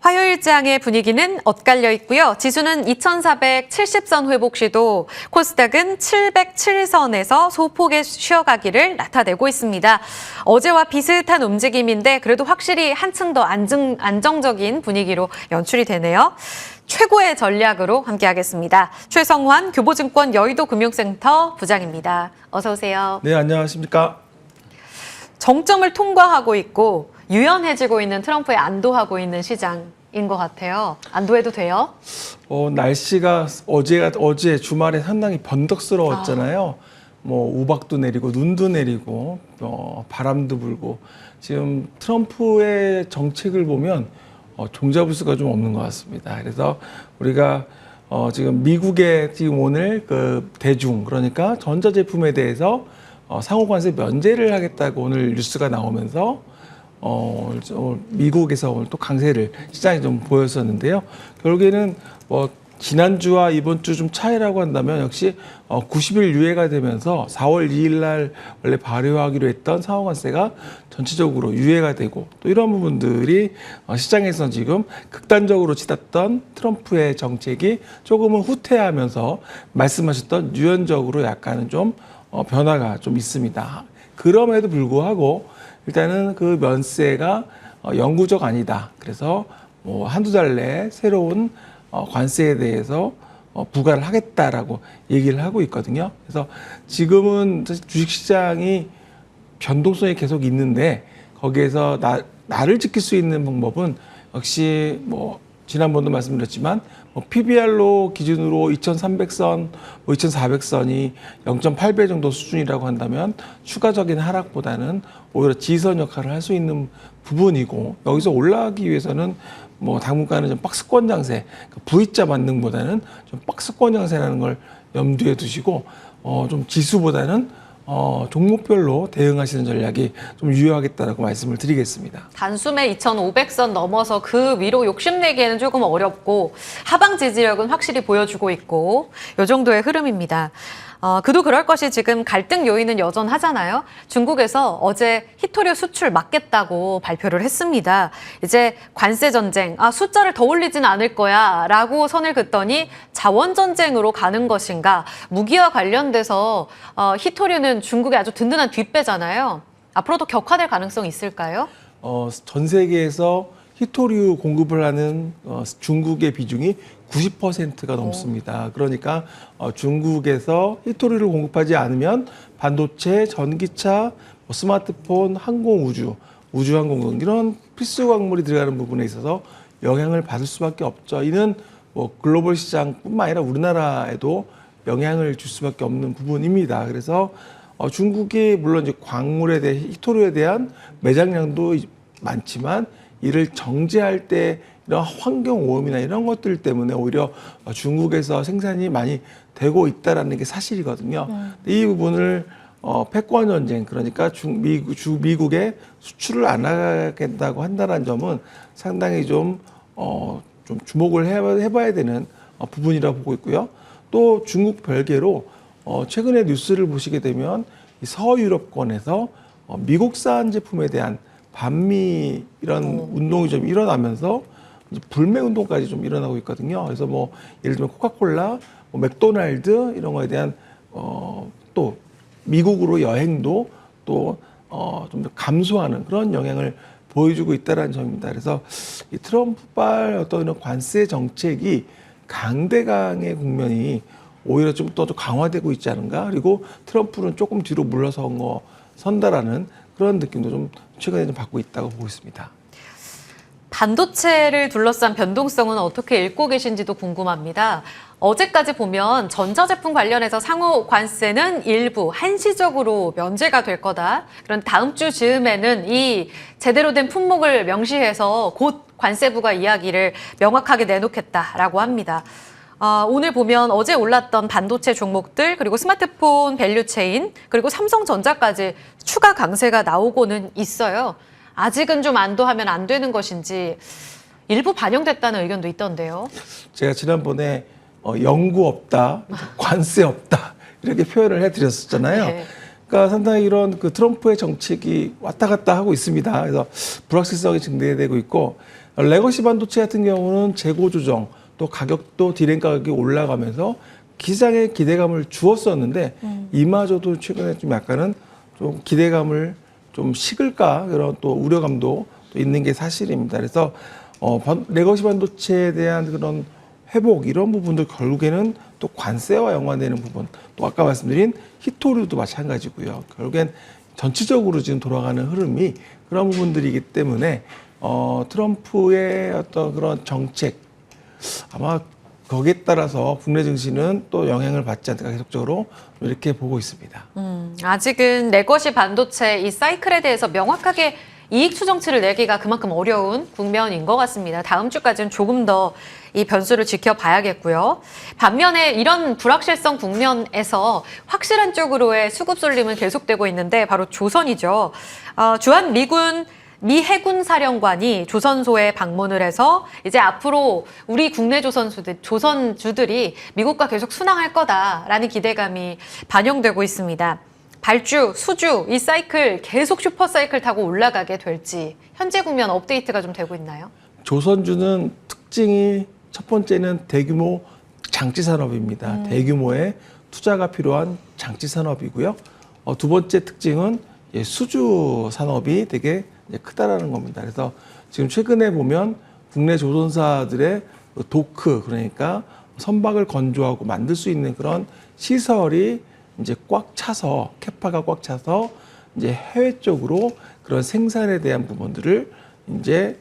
화요일장의 분위기는 엇갈려 있고요. 지수는 2470선 회복 시도, 코스닥은 707선에서 소폭의 쉬어가기를 나타내고 있습니다. 어제와 비슷한 움직임인데 그래도 확실히 한층 더 안정적인 분위기로 연출이 되네요. 최고의 전략으로 함께하겠습니다. 최성환 교보증권 여의도금융센터 부장입니다. 어서 오세요. 네, 안녕하십니까. 정점을 통과하고 있고 유연해지고 있는 트럼프에 안도하고 있는 시장인 것 같아요. 안도해도 돼요? 날씨가 어제 주말에 상당히 번덕스러웠잖아요. 뭐 우박도 내리고 눈도 내리고 바람도 불고 지금 트럼프의 정책을 보면 종잡을 수가 좀 없는 것 같습니다. 그래서 우리가 지금 미국의 지금 오늘 그 대중 그러니까 전자제품에 대해서 상호관세 면제를 하겠다고 오늘 뉴스가 나오면서 미국에서 오늘 또 강세를 시장이 좀 보였었는데요. 결국에는 지난주와 이번 주 좀 차이라고 한다면 역시 90일 유예가 되면서 4월 2일 날 원래 발효하기로 했던 상호관세가 전체적으로 유예가 되고 또 이런 부분들이 시장에서 지금 극단적으로 치닫던 트럼프의 정책이 조금은 후퇴하면서 말씀하셨던 유연적으로 약간은 좀 변화가 좀 있습니다. 그럼에도 불구하고 일단은 그 면세가 영구적 아니다. 그래서 한두 달 내에 새로운 관세에 대해서 부과를 하겠다라고 얘기를 하고 있거든요. 그래서 지금은 주식시장이 변동성이 계속 있는데 거기에서 나를 지킬 수 있는 방법은 역시 지난번도 말씀드렸지만 PBR로 기준으로 2300선, 2400선이 0.8배 정도 수준이라고 한다면 추가적인 하락보다는 오히려 지선 역할을 할 수 있는 부분이고 여기서 올라가기 위해서는 당분간은 좀 박스권 장세, V자 반등보다는 좀 박스권 장세라는 걸 염두에 두시고 좀 지수보다는 종목별로 대응하시는 전략이 좀 유효하겠다라고 말씀을 드리겠습니다. 단숨에 2,500선 넘어서 그 위로 욕심내기에는 조금 어렵고 하방 지지력은 확실히 보여주고 있고 이 정도의 흐름입니다. 그도 그럴 것이 지금 갈등 요인은 여전하잖아요. 중국에서 어제 히토류 수출 막겠다고 발표를 했습니다. 이제 관세 전쟁, 숫자를 더 올리진 않을 거야 라고 선을 긋더니 자원 전쟁으로 가는 것인가. 무기와 관련돼서 히토류는 중국의 아주 든든한 뒷배잖아요. 앞으로도 격화될 가능성이 있을까요? 전 세계에서 히토류 공급을 하는 중국의 비중이 90%가 넘습니다. 그러니까 중국에서 히토류를 공급하지 않으면 반도체, 전기차, 스마트폰, 항공 우주, 우주항공 등 이런 필수 광물이 들어가는 부분에 있어서 영향을 받을 수밖에 없죠. 이는 글로벌 시장뿐만 아니라 우리나라에도 영향을 줄 수밖에 없는 부분입니다. 그래서 중국이 물론 이제 광물에 대해 히토류에 대한 매장량도 많지만 이를 정제할 때 이런 환경 오염이나 이런 것들 때문에 오히려 중국에서 생산이 많이 되고 있다라는 게 사실이거든요. 이 부분을 패권 전쟁 그러니까 미국에 수출을 안 하겠다고 한다는 점은 상당히 좀 주목을 해봐야 되는 부분이라고 보고 있고요. 또 중국 별개로 최근에 뉴스를 보시게 되면 이 서유럽권에서 미국산 제품에 대한 반미 이런 운동이 좀 일어나면서 불매 운동까지 좀 일어나고 있거든요. 그래서 예를 들면 코카콜라, 맥도날드 이런 거에 대한 또 미국으로 여행도 또 좀 더 감소하는 그런 영향을 보여주고 있다는 점입니다. 그래서 이 트럼프발 어떤 이런 관세 정책이 강대강의 국면이 오히려 좀 더 강화되고 있지 않은가. 그리고 트럼프는 조금 뒤로 물러선다라는 그런 느낌도 좀 최근에 좀 받고 있다고 보고 있습니다. 반도체를 둘러싼 변동성은 어떻게 읽고 계신지도 궁금합니다. 어제까지 보면 전자제품 관련해서 상호 관세는 일부 한시적으로 면제가 될 거다. 그런 다음 주 즈음에는 이 제대로 된 품목을 명시해서 곧 관세부가 이야기를 명확하게 내놓겠다라고 합니다. 오늘 보면 어제 올랐던 반도체 종목들 그리고 스마트폰 밸류체인 그리고 삼성전자까지 추가 강세가 나오고는 있어요. 아직은 좀 안도하면 안 되는 것인지 일부 반영됐다는 의견도 있던데요. 제가 지난번에 영구 없다, 관세 없다 이렇게 표현을 해드렸었잖아요. 네. 그러니까 상당히 이런 트럼프의 정책이 왔다 갔다 하고 있습니다. 그래서 불확실성이 증대되고 있고 레거시 반도체 같은 경우는 재고 조정, 또 가격도 디램 가격이 올라가면서 시장에 기대감을 주었었는데 이마저도 최근에 좀 약간은 좀 기대감을 좀 식을까 그런 또 우려감도 또 있는 게 사실입니다. 그래서 레거시 반도체에 대한 그런 회복 이런 부분도 결국에는 또 관세와 연관되는 부분, 또 아까 말씀드린 히토류도 마찬가지고요. 결국엔 전체적으로 지금 돌아가는 흐름이 그런 부분들이기 때문에 트럼프의 어떤 그런 정책 아마 거기에 따라서 국내 증시는 또 영향을 받지 않을까 계속적으로 이렇게 보고 있습니다. 아직은 레거시 반도체 이 사이클에 대해서 명확하게 이익 추정치를 내기가 그만큼 어려운 국면인 것 같습니다. 다음 주까지는 조금 더 이 변수를 지켜봐야겠고요. 반면에 이런 불확실성 국면에서 확실한 쪽으로의 수급 쏠림은 계속되고 있는데 바로 조선이죠. 주한 미 해군 사령관이 조선소에 방문을 해서 이제 앞으로 우리 국내 조선주들이 미국과 계속 순항할 거다라는 기대감이 반영되고 있습니다. 발주, 수주, 이 사이클 계속 슈퍼 사이클 타고 올라가게 될지 현재 국면 업데이트가 좀 되고 있나요? 조선주는 특징이 첫 번째는 대규모 장치 산업입니다. 대규모의 투자가 필요한 장치 산업이고요. 두 번째 특징은 수주 산업이 되게 크다라는 겁니다. 그래서 지금 최근에 보면 국내 조선사들의 도크, 그러니까 선박을 건조하고 만들 수 있는 그런 시설이 이제 꽉 차서, 캐파가 꽉 차서 이제 해외 쪽으로 그런 생산에 대한 부분들을 이제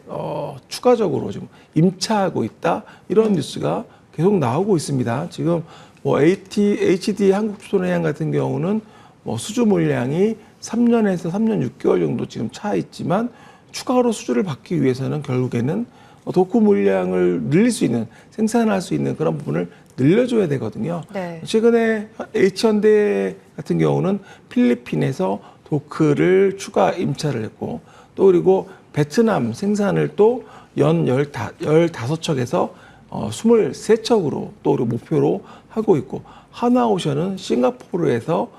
추가적으로 좀 임차하고 있다, 이런 뉴스가 계속 나오고 있습니다. 지금 뭐 HD 한국조선해양 같은 경우는 뭐 수주 물량이 3년에서 3년 6개월 정도 지금 차 있지만 추가로 수주를 받기 위해서는 결국에는 도크 물량을 늘릴 수 있는, 생산할 수 있는 그런 부분을 늘려줘야 되거든요. 네. 최근에 H현대 같은 경우는 필리핀에서 도크를 추가 임차를 했고, 또 그리고 베트남 생산을 또 연 15척에서 23척으로 또 목표로 하고 있고, 하나오션은 싱가포르에서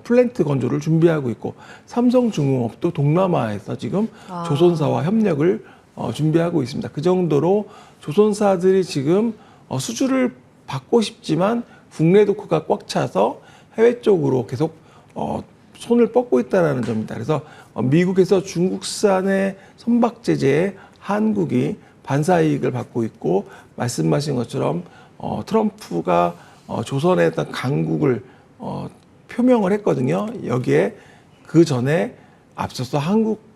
플랜트 건조를 준비하고 있고, 삼성중공업도 동남아에서 지금 조선사와 협력을 준비하고 있습니다. 그 정도로 조선사들이 지금 수주를 받고 싶지만 국내 도크가 꽉 차서 해외 쪽으로 계속 손을 뻗고 있다는 점입니다. 그래서 미국에서 중국산의 선박 제재에 한국이 반사이익을 받고 있고, 말씀하신 것처럼 트럼프가 조선에 어떤 강국을 표명을 했거든요. 여기에 그 전에 앞서서 한국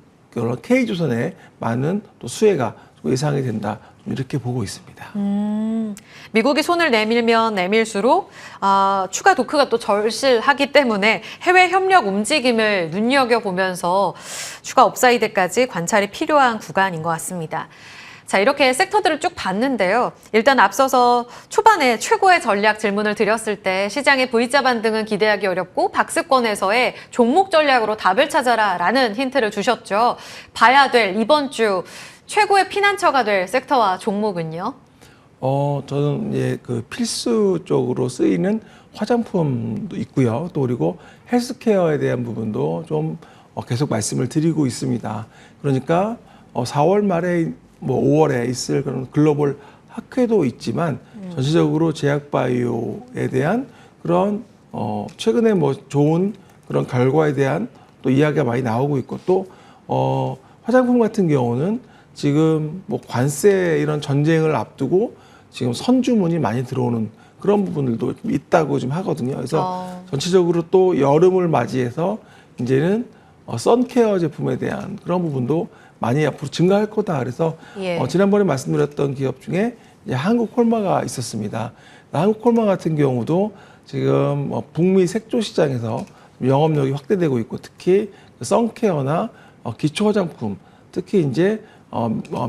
K조선에 많은 또 수혜가 예상이 된다, 이렇게 보고 있습니다. 미국이 손을 내밀면 내밀수록 추가 도크가 또 절실하기 때문에 해외 협력 움직임을 눈여겨보면서 추가 업사이드까지 관찰이 필요한 구간인 것 같습니다. 자, 이렇게 섹터들을 쭉 봤는데요. 일단 앞서서 초반에 최고의 전략 질문을 드렸을 때 시장의 V자 반등은 기대하기 어렵고 박스권에서의 종목 전략으로 답을 찾아라 라는 힌트를 주셨죠. 봐야 될 이번 주 최고의 피난처가 될 섹터와 종목은요? 저는 그 필수 쪽으로 쓰이는 화장품도 있고요. 또 그리고 헬스케어에 대한 부분도 좀 계속 말씀을 드리고 있습니다. 그러니까 4월 말에 뭐 5월에 있을 그런 글로벌 학회도 있지만 전체적으로 제약바이오에 대한 그런 최근에 뭐 좋은 그런 결과에 대한 또 이야기가 많이 나오고 있고, 또 화장품 같은 경우는 지금 뭐 관세 이런 전쟁을 앞두고 지금 선주문이 많이 들어오는 그런 부분들도 있다고 좀 하거든요. 그래서 전체적으로 또 여름을 맞이해서 이제는 선케어 제품에 대한 그런 부분도 많이 앞으로 증가할 거다. 그래서 지난번에 말씀드렸던 기업 중에 이제 한국콜마가 있었습니다. 한국콜마 같은 경우도 지금 북미 색조 시장에서 영업력이 확대되고 있고, 특히 선케어나 기초 화장품, 특히 이제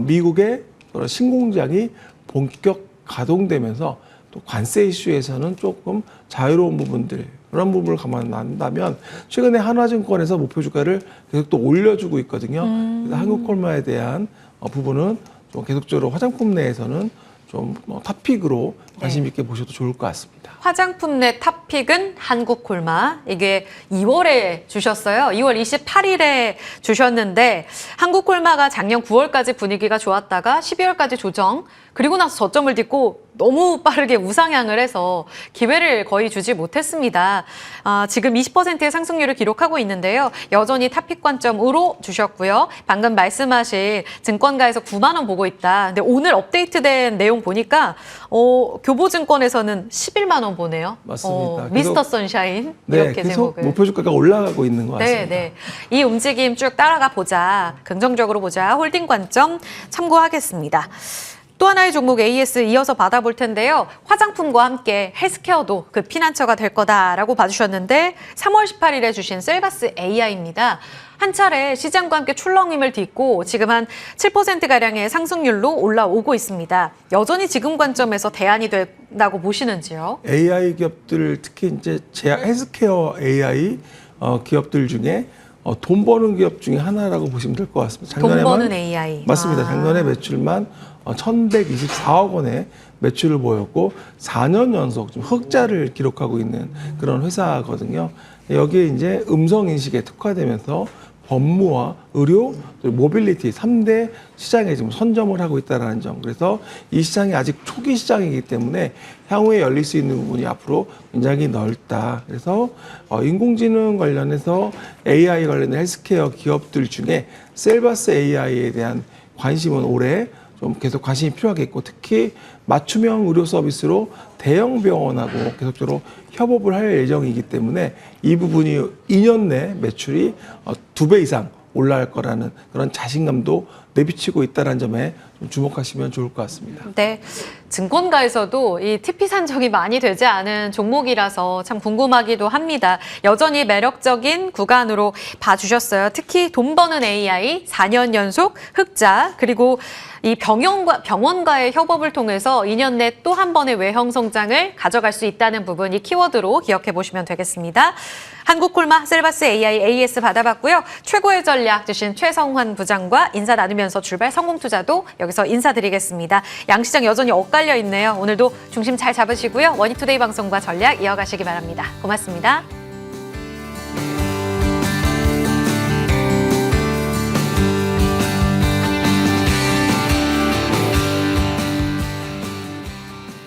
미국의 신공장이 본격 가동되면서 또 관세 이슈에서는 조금 자유로운 부분들, 그런 부분을 감안한다면 최근에 한화증권에서 목표 주가를 계속 또 올려주고 있거든요. 그래서 한국콜마에 대한 부분은 좀 계속적으로 화장품 내에서는 좀 탑픽으로 관심 있게 보셔도 좋을 것 같습니다. 화장품 내 탑픽은 한국콜마. 이게 2월에 주셨어요. 2월 28일에 주셨는데 한국콜마가 작년 9월까지 분위기가 좋았다가 12월까지 조정. 그리고 나서 저점을 딛고 너무 빠르게 우상향을 해서 기회를 거의 주지 못했습니다. 지금 20%의 상승률을 기록하고 있는데요. 여전히 탑픽 관점으로 주셨고요. 방금 말씀하신 증권가에서 9만 원 보고 있다. 근데 오늘 업데이트된 내용 보니까 교보증권에서는 11만 원 보네요. 맞습니다. 미스터 선샤인 네, 이렇게 계속 제목을. 목표 주가가 올라가고 있는 것 같습니다. 네. 이 움직임 쭉 따라가 보자. 긍정적으로 보자. 홀딩 관점 참고하겠습니다. 또 하나의 종목 AS 이어서 받아볼 텐데요. 화장품과 함께 헬스케어도 그 피난처가 될 거다라고 봐주셨는데 3월 18일에 주신 셀바스 AI입니다. 한 차례 시장과 함께 출렁임을 딛고 지금 한 7%가량의 상승률로 올라오고 있습니다. 여전히 지금 관점에서 대안이 된다고 보시는지요? AI 기업들 특히 이제 헬스케어 AI 기업들 중에 돈 버는 기업 중에 하나라고 보시면 될 것 같습니다. 돈 버는 AI. 맞습니다. 작년에 매출만 1,124억 원의 매출을 보였고 4년 연속 좀 흑자를 기록하고 있는 그런 회사거든요. 여기에 이제 음성 인식에 특화되면서 법무와 의료, 모빌리티 3대 시장에 지금 선점을 하고 있다는 점. 그래서 이 시장이 아직 초기 시장이기 때문에 향후에 열릴 수 있는 부분이 앞으로 굉장히 넓다. 그래서 인공지능 관련해서 AI 관련된 헬스케어 기업들 중에 셀바스 AI에 대한 관심은 올해 좀 계속 관심이 필요하겠고, 특히 맞춤형 의료 서비스로 대형 병원하고 계속적으로 협업을 할 예정이기 때문에 이 부분이 2년 내 매출이 2배 이상 올라갈 거라는 그런 자신감도 내비치고 있다는 점에 좀 주목하시면 좋을 것 같습니다. 네, 증권가에서도 이 TP 산정이 많이 되지 않은 종목이라서 참 궁금하기도 합니다. 여전히 매력적인 구간으로 봐주셨어요. 특히 돈 버는 AI 4년 연속 흑자, 그리고 이 병원과의 협업을 통해서 2년 내 또 한 번의 외형 성장을 가져갈 수 있다는 부분, 이 키워드로 기억해 보시면 되겠습니다. 한국콜마 셀바스 AI AS 받아봤고요. 최고의 전략 주신 최성환 부장과 인사 나누면서 출발 성공투자도 여기서 인사드리겠습니다. 양시장 여전히 엇갈려 있네요. 오늘도 중심 잘 잡으시고요. 원익투데이 방송과 전략 이어가시기 바랍니다. 고맙습니다.